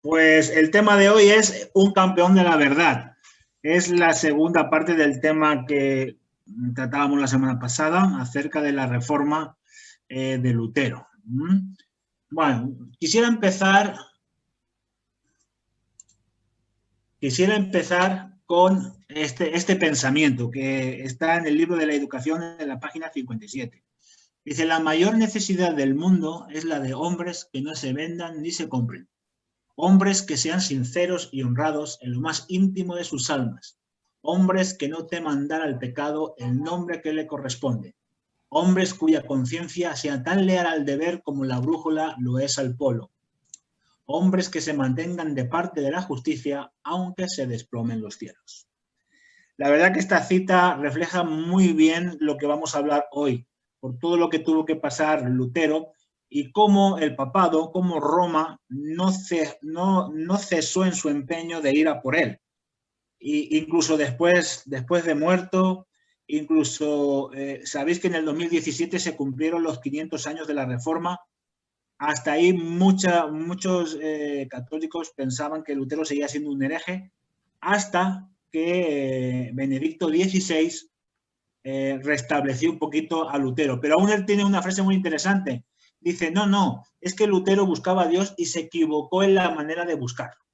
Pues el tema de hoy es un campeón de la verdad. Es la segunda parte del tema que tratábamos la semana pasada acerca de la reforma de Lutero. Bueno, quisiera empezar con este pensamiento que está en el libro de la educación en la página 57. Dice, la mayor necesidad del mundo es la de hombres que no se vendan ni se compren. Hombres que sean sinceros y honrados en lo más íntimo de sus almas. Hombres que no teman dar al pecado el nombre que le corresponde. Hombres cuya conciencia sea tan leal al deber como la brújula lo es al polo. Hombres que se mantengan de parte de la justicia aunque se desplomen los cielos. La verdad que esta cita refleja muy bien lo que vamos a hablar hoy, por todo lo que tuvo que pasar Lutero y cómo el papado, cómo Roma no cesó en su empeño de ir a por él. Y incluso después de muerto, incluso sabéis que en el 2017 se cumplieron los 500 años de la Reforma. Hasta ahí muchos católicos pensaban que Lutero seguía siendo un hereje, hasta que Benedicto XVI restableció un poquito a Lutero. Pero aún él tiene una frase muy interesante. Dice, no, es que Lutero buscaba a Dios y se equivocó en la manera de buscarlo.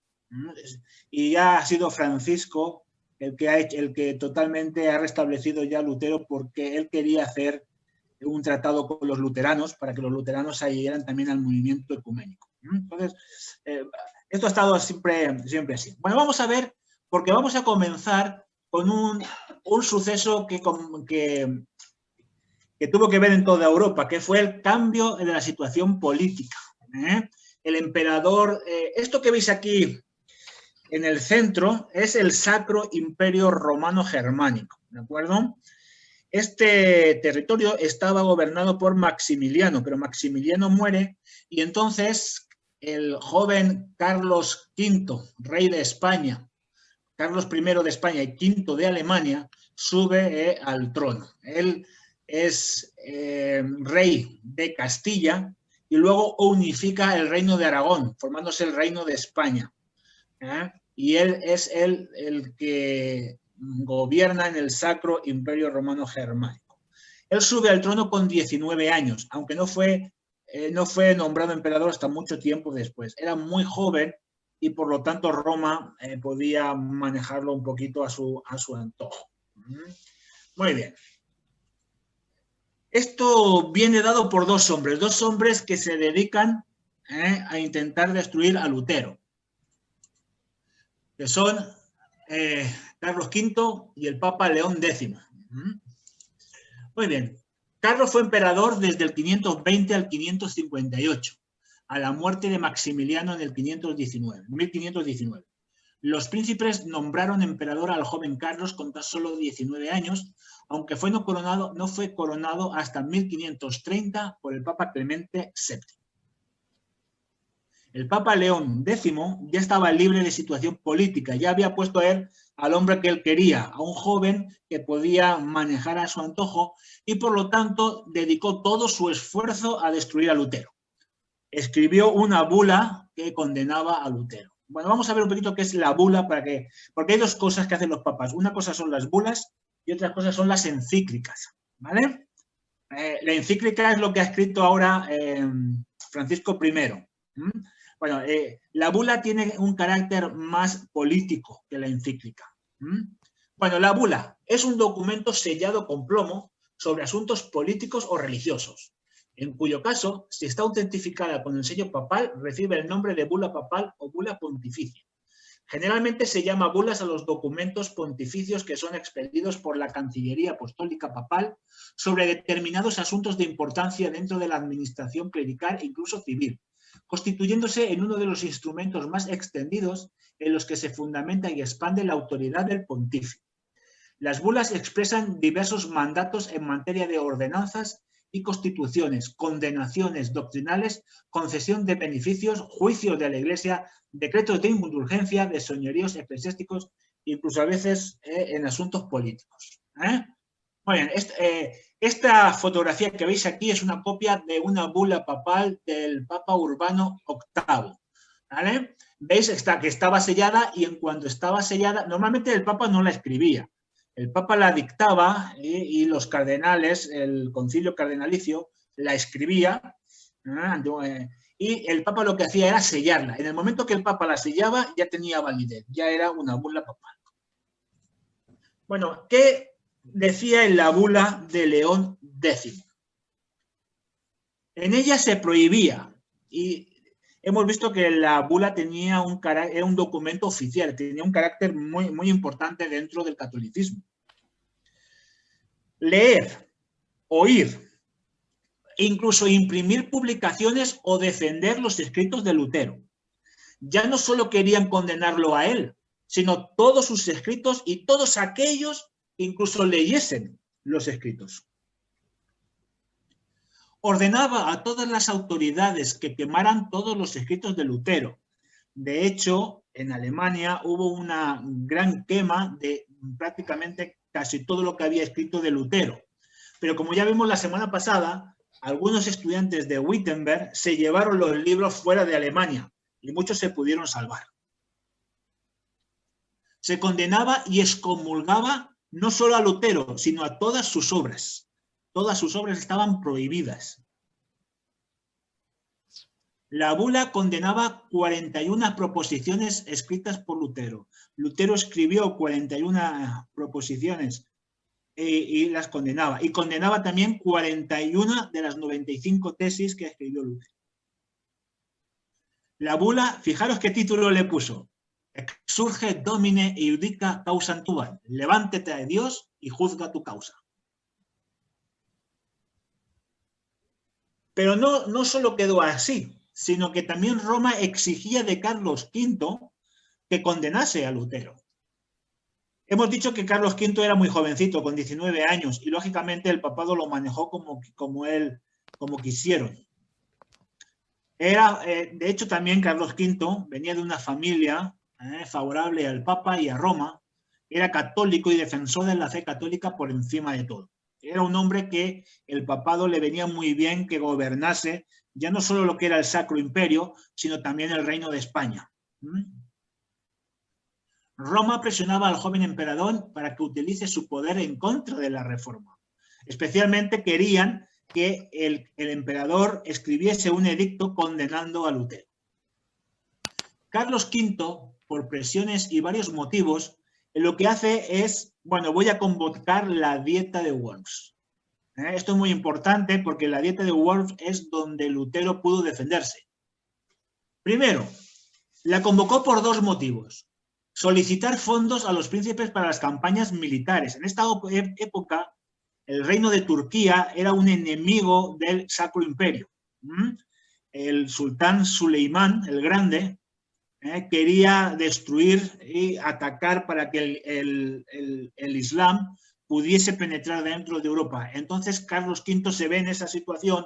Y ya ha sido Francisco el que totalmente ha restablecido ya a Lutero, porque él quería hacer un tratado con los luteranos para que los luteranos se adhieran también al movimiento ecuménico. Entonces, esto ha estado siempre así. Bueno, vamos a ver, porque vamos a comenzar con un suceso que tuvo que ver en toda Europa, que fue el cambio de la situación política. El emperador, esto que veis aquí en el centro es el Sacro Imperio Romano Germánico, ¿de acuerdo? Este territorio estaba gobernado por Maximiliano, pero Maximiliano muere y entonces el joven Carlos V, rey de España, Carlos I de España y V de Alemania, sube al trono. Él es rey de Castilla y luego unifica el reino de Aragón, formándose el reino de España. Y él es el que gobierna en el Sacro Imperio Romano Germánico. Él sube al trono con 19 años, aunque no fue nombrado emperador hasta mucho tiempo después. Era muy joven y por lo tanto Roma podía manejarlo un poquito a su antojo. Muy bien. Esto viene dado por dos hombres que se dedican a intentar destruir a Lutero, que son Carlos V y el Papa León X. Muy bien. Carlos fue emperador desde el 520 al 558, a la muerte de Maximiliano en el 1519. Los príncipes nombraron emperador al joven Carlos con tan solo 19 años, aunque no fue coronado hasta 1530 por el Papa Clemente VII. El Papa León X ya estaba libre de situación política, ya había puesto a él al hombre que él quería, a un joven que podía manejar a su antojo y por lo tanto dedicó todo su esfuerzo a destruir a Lutero. Escribió una bula que condenaba a Lutero. Bueno, vamos a ver un poquito qué es la bula, porque hay dos cosas que hacen los papas. Una cosa son las bulas y otra cosa son las encíclicas, ¿vale? La encíclica es lo que ha escrito ahora Francisco I. Bueno, la bula tiene un carácter más político que la encíclica. Bueno, la bula es un documento sellado con plomo sobre asuntos políticos o religiosos, en cuyo caso, si está autentificada con el sello papal, recibe el nombre de bula papal o bula pontificia. Generalmente se llama bulas a los documentos pontificios que son expedidos por la Cancillería Apostólica Papal sobre determinados asuntos de importancia dentro de la administración clerical e incluso civil, constituyéndose en uno de los instrumentos más extendidos en los que se fundamenta y expande la autoridad del pontífice. Las bulas expresan diversos mandatos en materia de ordenanzas y constituciones, condenaciones doctrinales, concesión de beneficios, juicios de la Iglesia, decretos de indulgencia, de señoríos eclesiásticos, incluso a veces en asuntos políticos. Muy bien, esta fotografía que veis aquí es una copia de una bula papal del Papa Urbano VIII. ¿Vale? ¿Veis? Que estaba sellada y en cuanto estaba sellada, normalmente el Papa no la escribía. El Papa la dictaba y los cardenales, el concilio cardenalicio, la escribía. Y el Papa lo que hacía era sellarla. En el momento que el Papa la sellaba, ya tenía validez, ya era una bula papal. Bueno, ¿qué decía en la bula de León X? En ella se prohibía, y hemos visto que la bula tenía era un documento oficial, tenía un carácter muy, muy importante dentro del catolicismo. Leer, oír, incluso imprimir publicaciones o defender los escritos de Lutero. Ya no solo querían condenarlo a él, sino todos sus escritos y todos aquellos que incluso leyesen los escritos. Ordenaba a todas las autoridades que quemaran todos los escritos de Lutero. De hecho, en Alemania hubo una gran quema de prácticamente casi todo lo que había escrito de Lutero. Pero como ya vimos la semana pasada, algunos estudiantes de Wittenberg se llevaron los libros fuera de Alemania y muchos se pudieron salvar. Se condenaba y excomulgaba no solo a Lutero, sino a todas sus obras. Todas sus obras estaban prohibidas. La bula condenaba 41 proposiciones escritas por Lutero. Lutero escribió 41 proposiciones y las condenaba. Y condenaba también 41 de las 95 tesis que escribió Lutero. La bula, fijaros qué título le puso. Exurge domine e iudica causam tuam. Levántate a Dios y juzga tu causa. Pero no solo quedó así, sino que también Roma exigía de Carlos V que condenase a Lutero. Hemos dicho que Carlos V era muy jovencito, con 19 años, y lógicamente el papado lo manejó como quisieron. De hecho, también Carlos V venía de una familia favorable al Papa y a Roma, era católico y defensor de la fe católica por encima de todo. Era un hombre que el papado le venía muy bien que gobernase ya no solo lo que era el Sacro Imperio, sino también el Reino de España. Roma presionaba al joven emperador para que utilice su poder en contra de la reforma. Especialmente querían que el emperador escribiese un edicto condenando a Lutero. Carlos V, por presiones y varios motivos, lo que hace es, bueno, voy a convocar la Dieta de Worms. Esto es muy importante porque la Dieta de Worms es donde Lutero pudo defenderse. Primero, la convocó por dos motivos. Solicitar fondos a los príncipes para las campañas militares. En esta época, el reino de Turquía era un enemigo del Sacro Imperio. El sultán Suleimán, el Grande, quería destruir y atacar para que el Islam pudiese penetrar dentro de Europa. Entonces Carlos V se ve en esa situación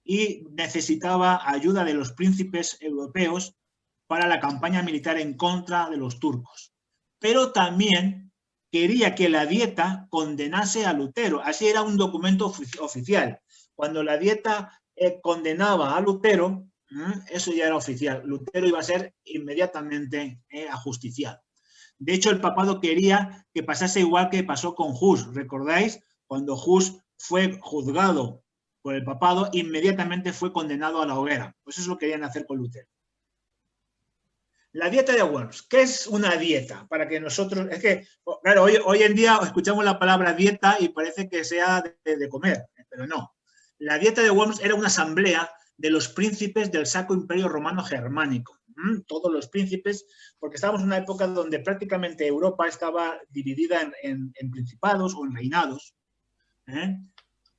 y necesitaba ayuda de los príncipes europeos para la campaña militar en contra de los turcos. Pero también quería que la Dieta condenase a Lutero. Así era un documento oficial. Cuando la Dieta condenaba a Lutero, eso ya era oficial. Lutero iba a ser inmediatamente ajusticiado. De hecho, el papado quería que pasase igual que pasó con Hus. ¿Recordáis? Cuando Hus fue juzgado por el papado, inmediatamente fue condenado a la hoguera. Pues eso es lo que querían hacer con Lutero. La dieta de Worms. ¿Qué es una dieta? Para que nosotros... Es que, claro, hoy en día escuchamos la palabra dieta y parece que sea de comer, pero no. La dieta de Worms era una asamblea de los príncipes del Sacro Imperio Romano Germánico. Todos los príncipes, porque estábamos en una época donde prácticamente Europa estaba dividida en principados o en reinados.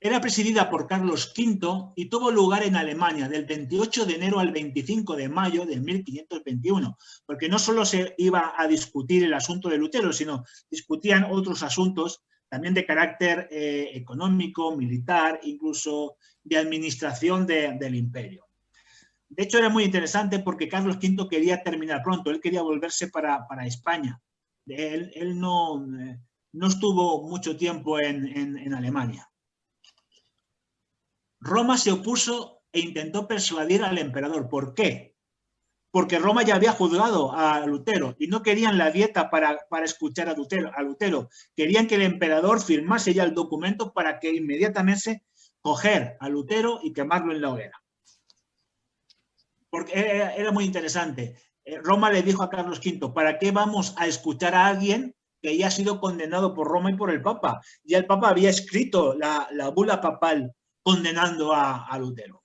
Era presidida por Carlos V y tuvo lugar en Alemania del 28 de enero al 25 de mayo de 1521, porque no solo se iba a discutir el asunto de Lutero, sino discutían otros asuntos también de carácter económico, militar, incluso de administración del imperio. De hecho, era muy interesante porque Carlos V quería terminar pronto, él quería volverse para España. Él no estuvo mucho tiempo en Alemania. Roma se opuso e intentó persuadir al emperador. ¿Por qué? porque Roma ya había juzgado a Lutero y no querían la dieta para escuchar a Lutero. Querían que el emperador firmase ya el documento para que inmediatamente coger a Lutero y quemarlo en la hoguera. Porque era muy interesante. Roma le dijo a Carlos V, ¿para qué vamos a escuchar a alguien que ya ha sido condenado por Roma y por el Papa? Ya el Papa había escrito la bula papal condenando a Lutero.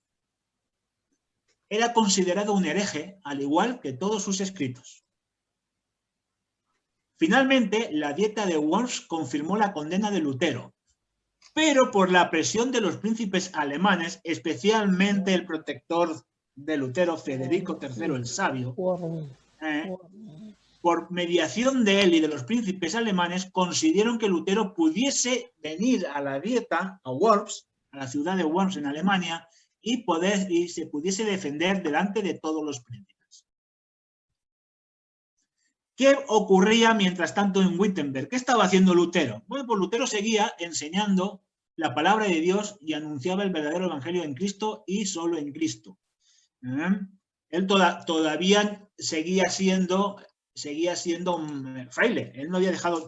Era considerado un hereje, al igual que todos sus escritos. Finalmente, la dieta de Worms confirmó la condena de Lutero, pero por la presión de los príncipes alemanes, especialmente el protector de Lutero, Federico III el Sabio, por mediación de él y de los príncipes alemanes, consiguieron que Lutero pudiese venir a la dieta, a Worms, a la ciudad de Worms en Alemania, y se pudiese defender delante de todos los príncipes. ¿Qué ocurría mientras tanto en Wittenberg? ¿Qué estaba haciendo Lutero? Bueno, pues Lutero seguía enseñando la palabra de Dios y anunciaba el verdadero evangelio en Cristo y solo en Cristo. Él todavía seguía siendo fraile. Él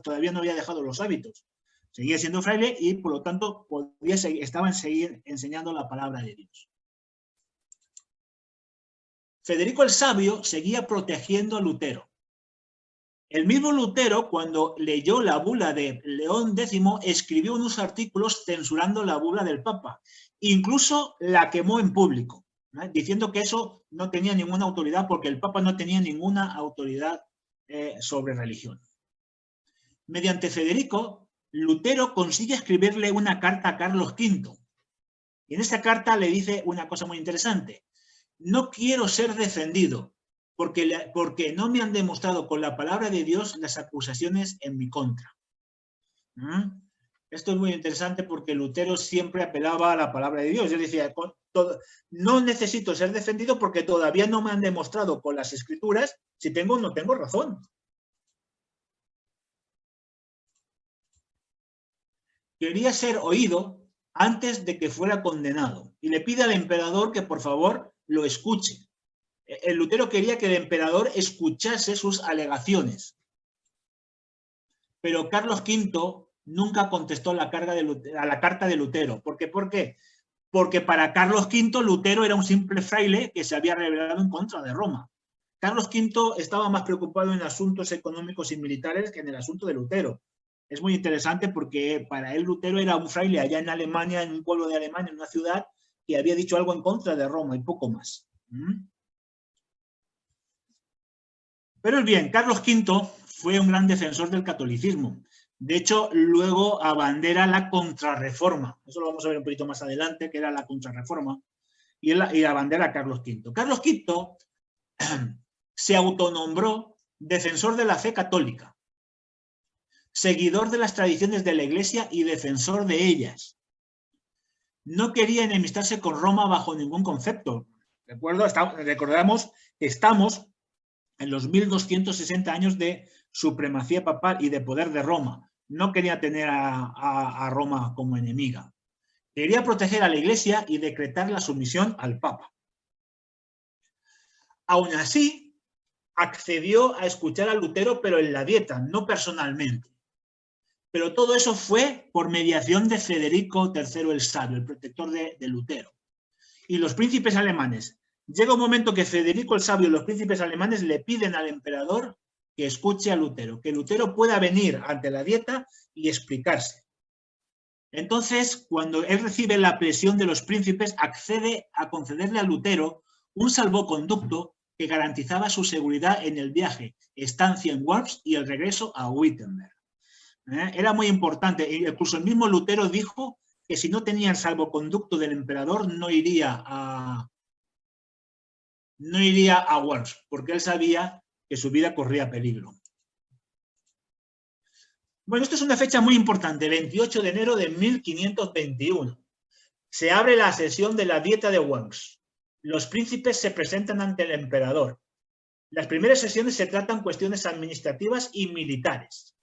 todavía no había dejado los hábitos. Seguía siendo fraile y, por lo tanto, estaba enseñando la palabra de Dios. Federico el Sabio seguía protegiendo a Lutero. El mismo Lutero, cuando leyó la bula de León X, escribió unos artículos censurando la bula del Papa. Incluso la quemó en público, diciendo que eso no tenía ninguna autoridad porque el Papa no tenía ninguna autoridad sobre religión. Mediante Federico, Lutero consigue escribirle una carta a Carlos V. Y en esta carta le dice una cosa muy interesante. No quiero ser defendido, porque no me han demostrado con la palabra de Dios las acusaciones en mi contra. Esto es muy interesante porque Lutero siempre apelaba a la palabra de Dios. Yo decía, no necesito ser defendido porque todavía no me han demostrado con las escrituras si tengo o no tengo razón. Quería ser oído antes de que fuera condenado y le pide al emperador que por favor lo escuche. El Lutero quería que el emperador escuchase sus alegaciones. Pero Carlos V nunca contestó a la carta de Lutero. ¿Por qué? Porque para Carlos V Lutero era un simple fraile que se había rebelado en contra de Roma. Carlos V estaba más preocupado en asuntos económicos y militares que en el asunto de Lutero. Es muy interesante porque para él Lutero era un fraile allá en Alemania, en un pueblo de Alemania, en una ciudad, que había dicho algo en contra de Roma y poco más. Pero bien, Carlos V fue un gran defensor del catolicismo. De hecho, luego abandera la contrarreforma. Eso lo vamos a ver un poquito más adelante, que era la contrarreforma. Y abandera a Carlos V. Carlos V se autonombró defensor de la fe católica, seguidor de las tradiciones de la Iglesia y defensor de ellas. No quería enemistarse con Roma bajo ningún concepto. ¿De acuerdo? Recordamos que estamos en los 1260 años de supremacía papal y de poder de Roma. No quería tener a Roma como enemiga. Quería proteger a la Iglesia y decretar la sumisión al Papa. Aún así, accedió a escuchar a Lutero, pero en la dieta, no personalmente. Pero todo eso fue por mediación de Federico III el Sabio, el protector de Lutero. Y los príncipes alemanes. Llega un momento que Federico el Sabio y los príncipes alemanes le piden al emperador que escuche a Lutero, que Lutero pueda venir ante la dieta y explicarse. Entonces, cuando él recibe la presión de los príncipes, accede a concederle a Lutero un salvoconducto que garantizaba su seguridad en el viaje, estancia en Worms y el regreso a Wittenberg. Era muy importante. Incluso el mismo Lutero dijo que si no tenía el salvoconducto del emperador no iría a Worms, porque él sabía que su vida corría peligro. Bueno, esto es una fecha muy importante, 28 de enero de 1521. Se abre la sesión de la dieta de Worms. Los príncipes se presentan ante el emperador. Las primeras sesiones se tratan cuestiones administrativas y militares.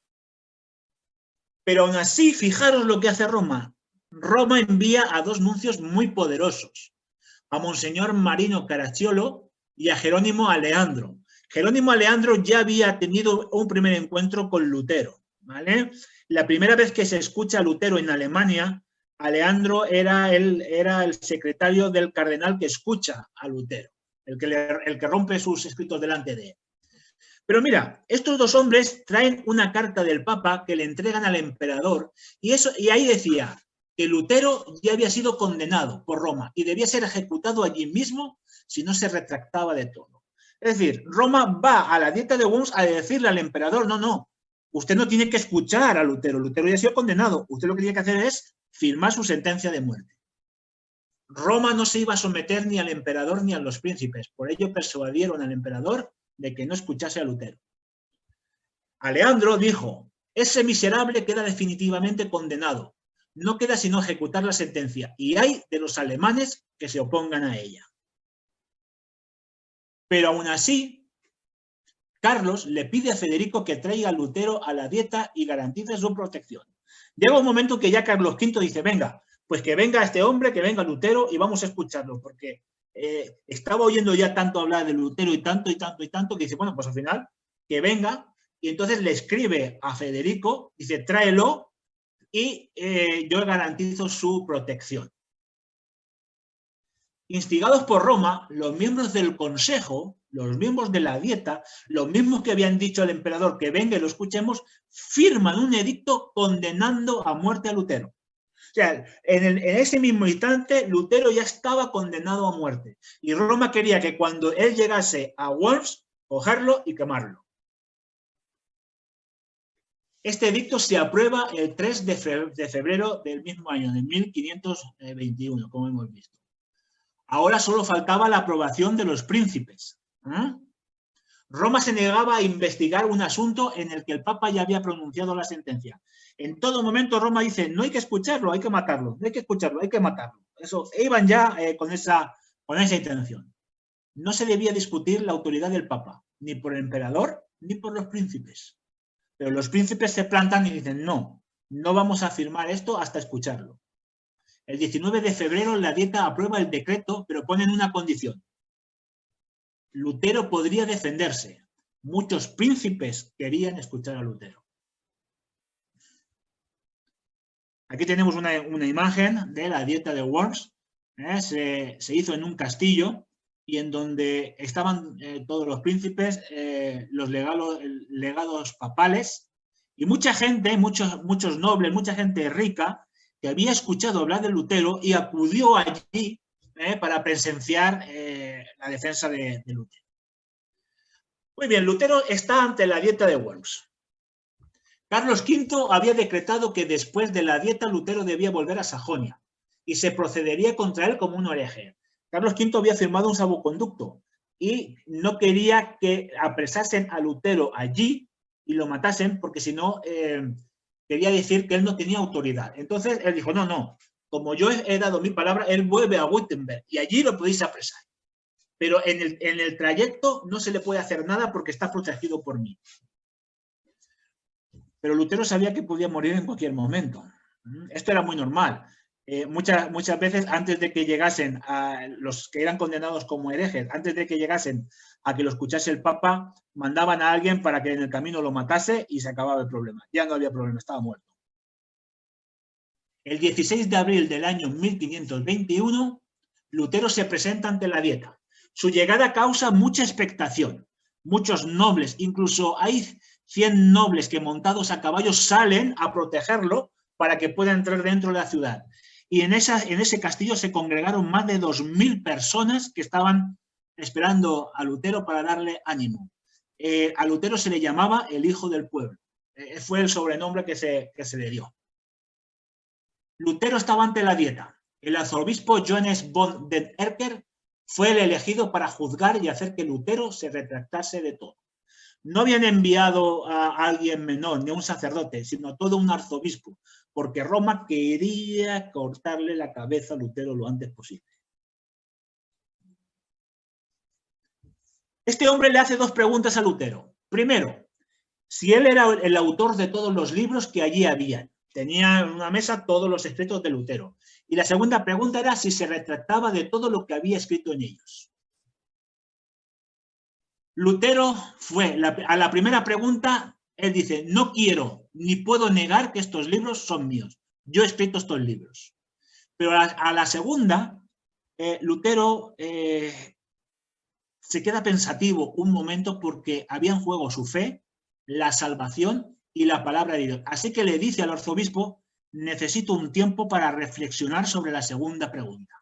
Pero aún así, fijaros lo que hace Roma. Roma envía a dos nuncios muy poderosos. A Monseñor Marino Caracciolo, y a Jerónimo Aleandro. Jerónimo Aleandro ya había tenido un primer encuentro con Lutero, ¿vale? La primera vez que se escucha a Lutero en Alemania, Aleandro era el secretario del cardenal que escucha a Lutero, el que rompe sus escritos delante de él. Pero mira, estos dos hombres traen una carta del Papa que le entregan al emperador y ahí decía que Lutero ya había sido condenado por Roma y debía ser ejecutado allí mismo si no se retractaba de todo. Es decir, Roma va a la dieta de Worms a decirle al emperador, no, usted no tiene que escuchar a Lutero, Lutero ya ha sido condenado, usted lo que tiene que hacer es firmar su sentencia de muerte. Roma no se iba a someter ni al emperador ni a los príncipes, por ello persuadieron al emperador de que no escuchase a Lutero. Aleandro dijo, ese miserable queda definitivamente condenado, no queda sino ejecutar la sentencia, y hay de los alemanes que se opongan a ella. Pero aún así, Carlos le pide a Federico que traiga a Lutero a la dieta y garantice su protección. Llega un momento que ya Carlos V dice, venga, pues que venga este hombre, que venga Lutero y vamos a escucharlo, porque estaba oyendo ya tanto hablar de Lutero y tanto, que dice, bueno, pues al final, que venga, y entonces le escribe a Federico, dice, tráelo y yo garantizo su protección. Instigados por Roma, los miembros del consejo, los miembros de la dieta, los mismos que habían dicho al emperador que venga y lo escuchemos, firman un edicto condenando a muerte a Lutero. O sea, en ese mismo instante, Lutero ya estaba condenado a muerte. Y Roma quería que cuando él llegase a Worms, cogerlo y quemarlo. Este edicto se aprueba el 3 de febrero del mismo año, de 1521, como hemos visto. Ahora solo faltaba la aprobación de los príncipes. Roma se negaba a investigar un asunto en el que el Papa ya había pronunciado la sentencia. En todo momento Roma dice, no hay que escucharlo, hay que matarlo, no hay que escucharlo, hay que matarlo. Eso, iban ya con esa intención. No se debía discutir la autoridad del Papa, ni por el emperador, ni por los príncipes. Pero los príncipes se plantan y dicen, no vamos a firmar esto hasta escucharlo. El 19 de febrero la dieta aprueba el decreto, pero ponen una condición. Lutero podría defenderse. Muchos príncipes querían escuchar a Lutero. Aquí tenemos una imagen de la dieta de Worms. Se hizo en un castillo y en donde estaban todos los príncipes, los legados papales y mucha gente, muchos nobles, mucha gente rica que había escuchado hablar de Lutero y acudió allí para presenciar la defensa de Lutero. Muy bien, Lutero está ante la dieta de Worms. Carlos V había decretado que después de la dieta Lutero debía volver a Sajonia y se procedería contra él como un hereje. Carlos V había firmado un salvoconducto y no quería que apresasen a Lutero allí y lo matasen porque si no quería decir que él no tenía autoridad. Entonces él dijo, no, como yo he dado mi palabra, él vuelve a Wittenberg y allí lo podéis apresar. Pero en el trayecto no se le puede hacer nada porque está protegido por mí. Pero Lutero sabía que podía morir en cualquier momento. Esto era muy normal. Muchas veces antes de que llegasen a los que eran condenados como herejes, antes de que llegasen a que lo escuchase el Papa, mandaban a alguien para que en el camino lo matase y se acababa el problema. Ya no había problema, estaba muerto. El 16 de abril del año 1521, Lutero se presenta ante la dieta. Su llegada causa mucha expectación. Muchos nobles, incluso hay 100 nobles que montados a caballos salen a protegerlo para que pueda entrar dentro de la ciudad. Y en ese castillo se congregaron más de 2000 personas que estaban esperando a Lutero para darle ánimo. A Lutero se le llamaba el hijo del pueblo. Fue el sobrenombre que se le dio. Lutero estaba ante la dieta. El arzobispo Johannes von den Erker fue el elegido para juzgar y hacer que Lutero se retractase de todo. No habían enviado a alguien menor, ni a un sacerdote, sino a todo un arzobispo, porque Roma quería cortarle la cabeza a Lutero lo antes posible. Este hombre le hace dos preguntas a Lutero. Primero, si él era el autor de todos los libros que allí habían. Tenía en una mesa todos los escritos de Lutero. Y la segunda pregunta era si se retractaba de todo lo que había escrito en ellos. Lutero fue, a la primera pregunta, él dice, no quiero ni puedo negar que estos libros son míos. Yo he escrito estos libros. Pero a la segunda, Lutero se queda pensativo un momento porque había en juego su fe, la salvación y la palabra de Dios. Así que le dice al arzobispo, necesito un tiempo para reflexionar sobre la segunda pregunta.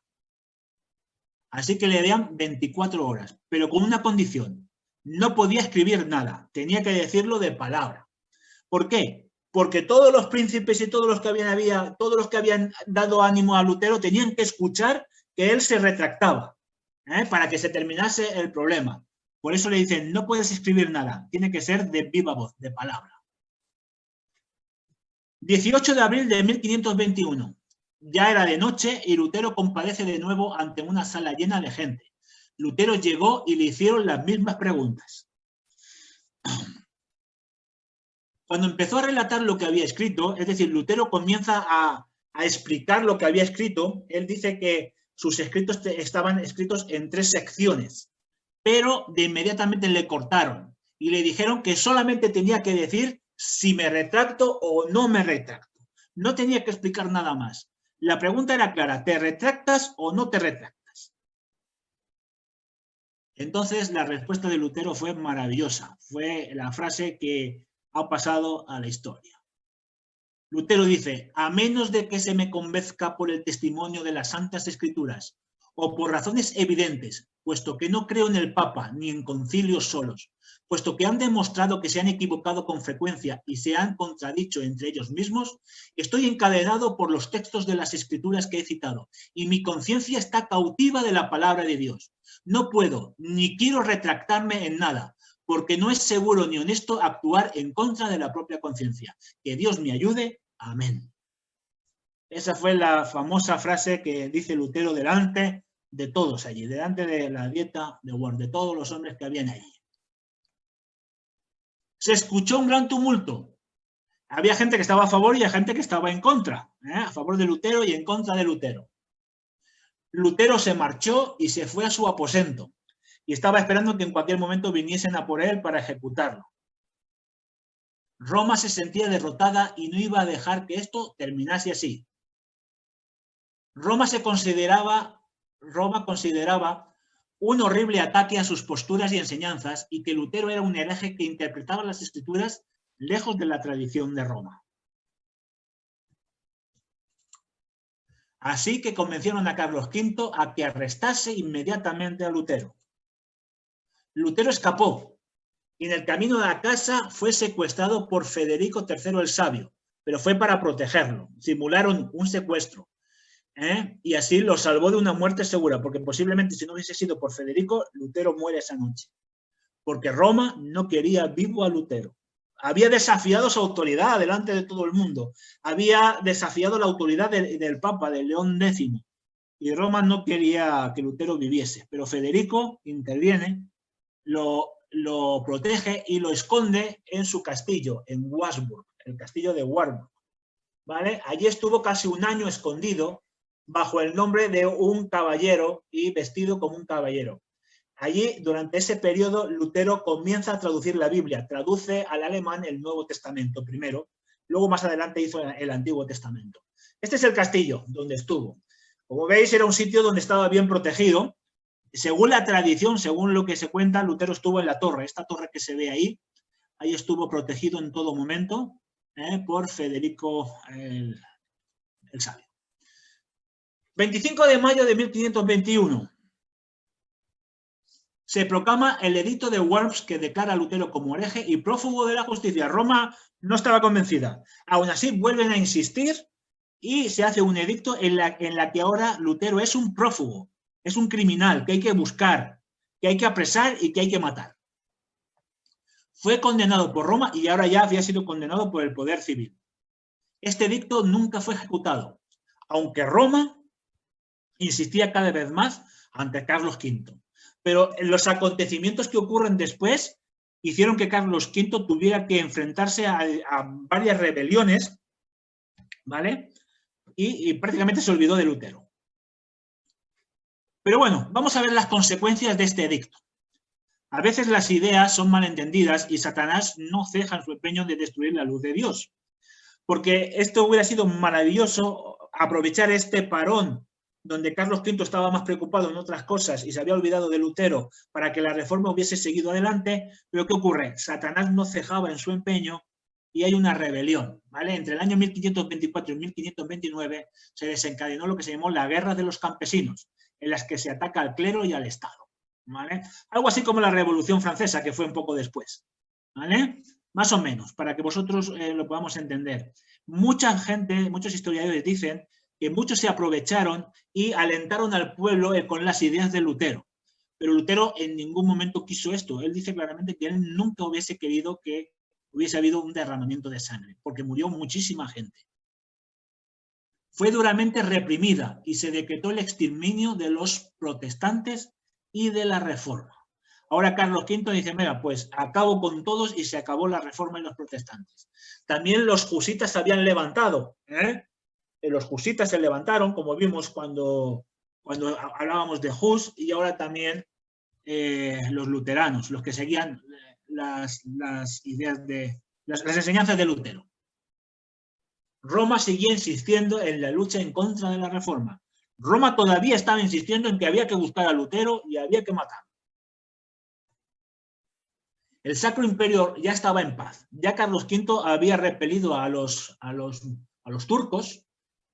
Así que le dan 24 horas, pero con una condición. No podía escribir nada, tenía que decirlo de palabra. ¿Por qué? Porque todos los príncipes y todos los que habían dado ánimo a Lutero tenían que escuchar que él se retractaba, para que se terminase el problema. Por eso le dicen, no puedes escribir nada, tiene que ser de viva voz, de palabra. 18 de abril de 1521. Ya era de noche y Lutero comparece de nuevo ante una sala llena de gente. Lutero llegó y le hicieron las mismas preguntas. Cuando empezó a relatar lo que había escrito, es decir, Lutero comienza a explicar lo que había escrito, él dice que sus escritos estaban escritos en 3 secciones, pero de inmediatamente le cortaron y le dijeron que solamente tenía que decir si me retracto o no me retracto. No tenía que explicar nada más. La pregunta era clara, ¿te retractas o no te retractas? Entonces la respuesta de Lutero fue maravillosa. Fue la frase que ha pasado a la historia. Lutero dice, a menos de que se me convenzca por el testimonio de las Santas Escrituras o por razones evidentes, puesto que no creo en el Papa ni en concilios solos, puesto que han demostrado que se han equivocado con frecuencia y se han contradicho entre ellos mismos, estoy encadenado por los textos de las Escrituras que he citado y mi conciencia está cautiva de la palabra de Dios. No puedo ni quiero retractarme en nada, porque no es seguro ni honesto actuar en contra de la propia conciencia. Que Dios me ayude. Amén. Esa fue la famosa frase que dice Lutero delante de todos allí, delante de la dieta de Worms, de todos los hombres que habían allí. Se escuchó un gran tumulto. Había gente que estaba a favor y gente que estaba en contra, a favor de Lutero y en contra de Lutero. Lutero se marchó y se fue a su aposento y estaba esperando que en cualquier momento viniesen a por él para ejecutarlo. Roma se sentía derrotada y no iba a dejar que esto terminase así. Roma consideraba un horrible ataque a sus posturas y enseñanzas y que Lutero era un hereje que interpretaba las Escrituras lejos de la tradición de Roma. Así que convencieron a Carlos V a que arrestase inmediatamente a Lutero. Lutero escapó y en el camino a la casa fue secuestrado por Federico III el Sabio, pero fue para protegerlo. Simularon un secuestro. Y así lo salvó de una muerte segura, porque posiblemente si no hubiese sido por Federico, Lutero muere esa noche. Porque Roma no quería vivo a Lutero. Había desafiado su autoridad delante de todo el mundo. Había desafiado la autoridad del Papa, de León X. Y Roma no quería que Lutero viviese. Pero Federico interviene, lo protege y lo esconde en su castillo, en Wartburg, el castillo de Wartburg. ¿Vale? Allí estuvo casi un año escondido bajo el nombre de un caballero y vestido como un caballero. Allí, durante ese periodo, Lutero comienza a traducir la Biblia, traduce al alemán el Nuevo Testamento primero, luego más adelante hizo el Antiguo Testamento. Este es el castillo donde estuvo. Como veis, era un sitio donde estaba bien protegido. Según la tradición, según lo que se cuenta, Lutero estuvo en la torre, esta torre que se ve ahí estuvo protegido en todo momento por Federico el Sabio. 25 de mayo de 1521. Se proclama el edicto de Worms que declara a Lutero como hereje y prófugo de la justicia. Roma no estaba convencida. Aún así, vuelven a insistir y se hace un edicto en la que ahora Lutero es un prófugo, es un criminal que hay que buscar, que hay que apresar y que hay que matar. Fue condenado por Roma y ahora ya había sido condenado por el poder civil. Este edicto nunca fue ejecutado, aunque Roma insistía cada vez más ante Carlos V. Pero los acontecimientos que ocurren después hicieron que Carlos V tuviera que enfrentarse a varias rebeliones, ¿vale? Y prácticamente se olvidó de Lutero. Pero bueno, vamos a ver las consecuencias de este edicto. A veces las ideas son malentendidas y Satanás no ceja en su empeño de destruir la luz de Dios. Porque esto hubiera sido maravilloso, aprovechar este parón donde Carlos V estaba más preocupado en otras cosas y se había olvidado de Lutero para que la reforma hubiese seguido adelante, pero ¿qué ocurre? Satanás no cejaba en su empeño y hay una rebelión, ¿vale? Entre el año 1524 y 1529 se desencadenó lo que se llamó la Guerra de los Campesinos, en las que se ataca al clero y al Estado, ¿vale? Algo así como la Revolución Francesa, que fue un poco después, ¿vale? Más o menos, para que vosotros lo podamos entender. Mucha gente, muchos historiadores dicen que muchos se aprovecharon y alentaron al pueblo con las ideas de Lutero. Pero Lutero en ningún momento quiso esto. Él dice claramente que él nunca hubiese querido que hubiese habido un derramamiento de sangre, porque murió muchísima gente. Fue duramente reprimida y se decretó el exterminio de los protestantes y de la Reforma. Ahora Carlos V dice, mira, pues acabo con todos y se acabó la Reforma y los protestantes. También los husitas se habían levantado, Los husitas se levantaron, como vimos cuando hablábamos de Hus, y ahora también los luteranos, los que seguían las ideas de las enseñanzas de Lutero. Roma seguía insistiendo en la lucha en contra de la Reforma. Roma todavía estaba insistiendo en que había que buscar a Lutero y había que matarlo. El Sacro Imperio ya estaba en paz. Ya Carlos V había repelido a los turcos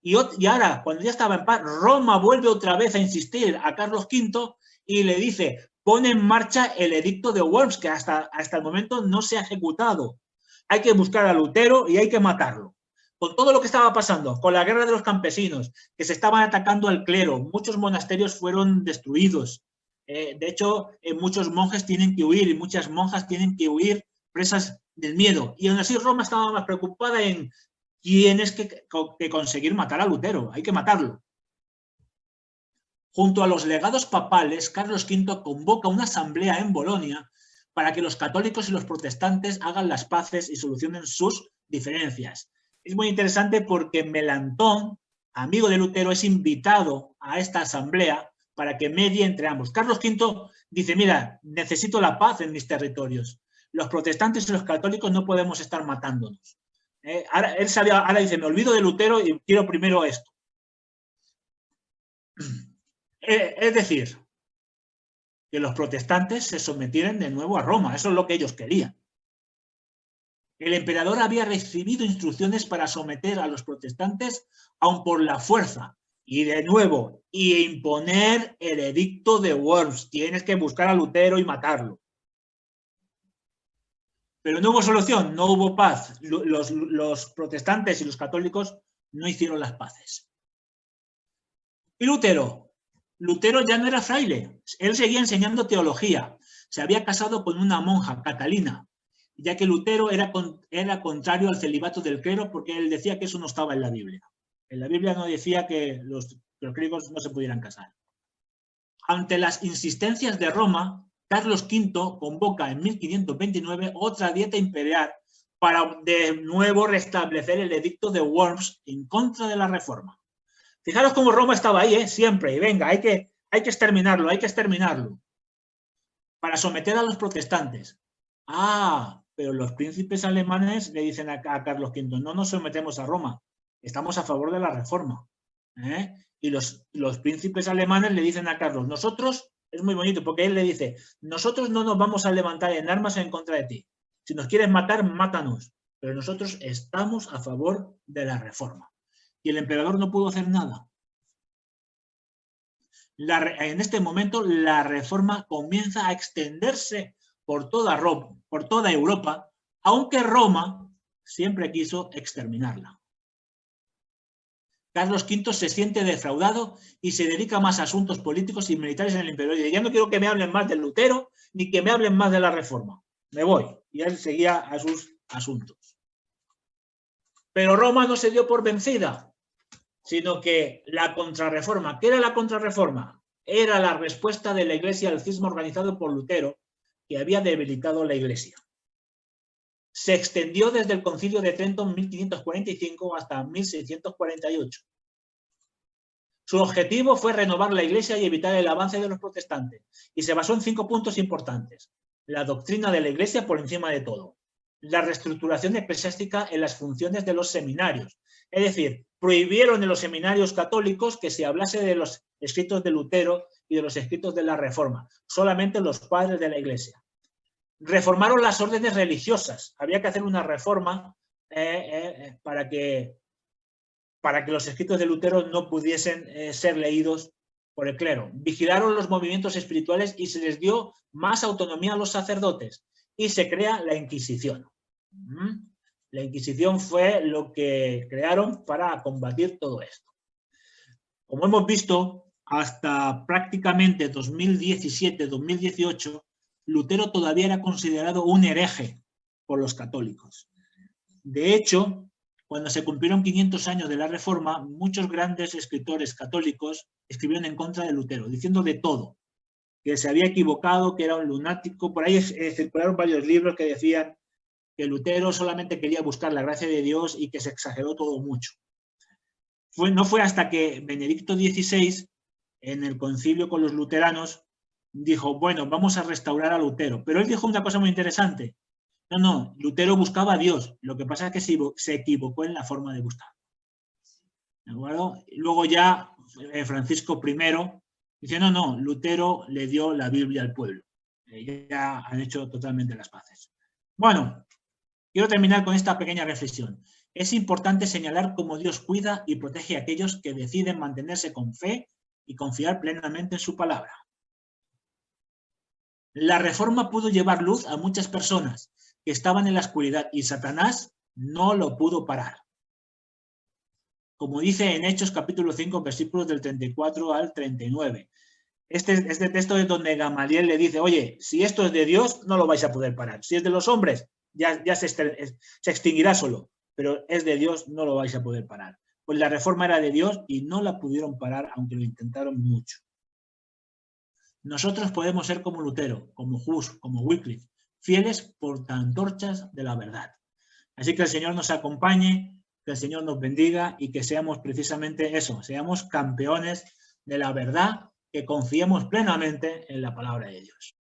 y ahora, cuando ya estaba en paz, Roma vuelve otra vez a insistir a Carlos V y le dice, pone en marcha el edicto de Worms, que hasta el momento no se ha ejecutado. Hay que buscar a Lutero y hay que matarlo. Con todo lo que estaba pasando, con la guerra de los campesinos, que se estaban atacando al clero, muchos monasterios fueron destruidos. De hecho, muchos monjes tienen que huir y muchas monjas tienen que huir presas del miedo. Y aún así Roma estaba más preocupada en tienes que conseguir matar a Lutero, hay que matarlo. Junto a los legados papales, Carlos V convoca una asamblea en Bolonia para que los católicos y los protestantes hagan las paces y solucionen sus diferencias. Es muy interesante porque Melantón, amigo de Lutero, es invitado a esta asamblea para que medie entre ambos. Carlos V dice, mira, necesito la paz en mis territorios. Los protestantes y los católicos no podemos estar matándonos. Ahora dice, me olvido de Lutero y quiero primero esto. Es decir, que los protestantes se sometieran de nuevo a Roma. Eso es lo que ellos querían. El emperador había recibido instrucciones para someter a los protestantes aun por la fuerza. Y de nuevo, imponer el edicto de Worms. Tienes que buscar a Lutero y matarlo. Pero no hubo solución, no hubo paz. Los protestantes y los católicos no hicieron las paces. ¿Y Lutero? Lutero ya no era fraile. Él seguía enseñando teología. Se había casado con una monja, Catalina, ya que Lutero era contrario al celibato del clero porque él decía que eso no estaba en la Biblia. En la Biblia no decía que los clérigos no se pudieran casar. Ante las insistencias de Roma, Carlos V convoca en 1529 otra dieta imperial para de nuevo restablecer el edicto de Worms en contra de la Reforma. Fijaros cómo Roma estaba ahí, siempre, y venga, hay que exterminarlo, para someter a los protestantes. Pero los príncipes alemanes le dicen a Carlos V, no nos sometemos a Roma, estamos a favor de la Reforma. Y los príncipes alemanes le dicen a Carlos, nosotros, es muy bonito, porque él le dice, nosotros no nos vamos a levantar en armas en contra de ti. Si nos quieres matar, mátanos. Pero nosotros estamos a favor de la Reforma. Y el emperador no pudo hacer nada. En este momento, la Reforma comienza a extenderse por toda Europa, aunque Roma siempre quiso exterminarla. Carlos V se siente defraudado y se dedica más a asuntos políticos y militares en el imperio. Y dice, ya no quiero que me hablen más de Lutero ni que me hablen más de la Reforma. Me voy. Y él seguía a sus asuntos. Pero Roma no se dio por vencida, sino que la contrarreforma. ¿Qué era la contrarreforma? Era la respuesta de la Iglesia al cisma organizado por Lutero, que había debilitado la Iglesia. Se extendió desde el Concilio de Trento en 1545 hasta 1648. Su objetivo fue renovar la Iglesia y evitar el avance de los protestantes, y se basó en 5 puntos importantes. la doctrina de la Iglesia por encima de todo, la reestructuración eclesiástica en las funciones de los seminarios. Es decir, prohibieron en los seminarios católicos que se hablase de los escritos de Lutero y de los escritos de la Reforma, solamente los padres de la Iglesia. Reformaron las órdenes religiosas. Había que hacer una reforma para que los escritos de Lutero no pudiesen ser leídos por el clero. Vigilaron los movimientos espirituales y se les dio más autonomía a los sacerdotes y se crea la Inquisición. La Inquisición fue lo que crearon para combatir todo esto. Como hemos visto, hasta prácticamente 2017-2018, Lutero todavía era considerado un hereje por los católicos. De hecho, cuando se cumplieron 500 años de la Reforma, muchos grandes escritores católicos escribieron en contra de Lutero, diciendo de todo, que se había equivocado, que era un lunático. Por ahí circularon varios libros que decían que Lutero solamente quería buscar la gracia de Dios y que se exageró todo mucho. No fue hasta que Benedicto XVI, en el concilio con los luteranos, dijo, bueno, vamos a restaurar a Lutero. Pero él dijo una cosa muy interesante. No, Lutero buscaba a Dios. Lo que pasa es que se equivocó en la forma de buscar. ¿De acuerdo? Luego ya Francisco I dice, no, Lutero le dio la Biblia al pueblo. Ya han hecho totalmente las paces. Bueno, quiero terminar con esta pequeña reflexión. Es importante señalar cómo Dios cuida y protege a aquellos que deciden mantenerse con fe y confiar plenamente en su palabra. La Reforma pudo llevar luz a muchas personas que estaban en la oscuridad y Satanás no lo pudo parar. Como dice en Hechos capítulo 5, versículos del 34 al 39. Este texto es donde Gamaliel le dice, oye, si esto es de Dios, no lo vais a poder parar. Si es de los hombres, ya se extinguirá solo. Pero es de Dios, no lo vais a poder parar. Pues la Reforma era de Dios y no la pudieron parar, aunque lo intentaron mucho. Nosotros podemos ser como Lutero, como Hus, como Wycliffe, fieles portaantorchas de la verdad. Así que el Señor nos acompañe, que el Señor nos bendiga y que seamos precisamente eso, seamos campeones de la verdad, que confiemos plenamente en la palabra de Dios.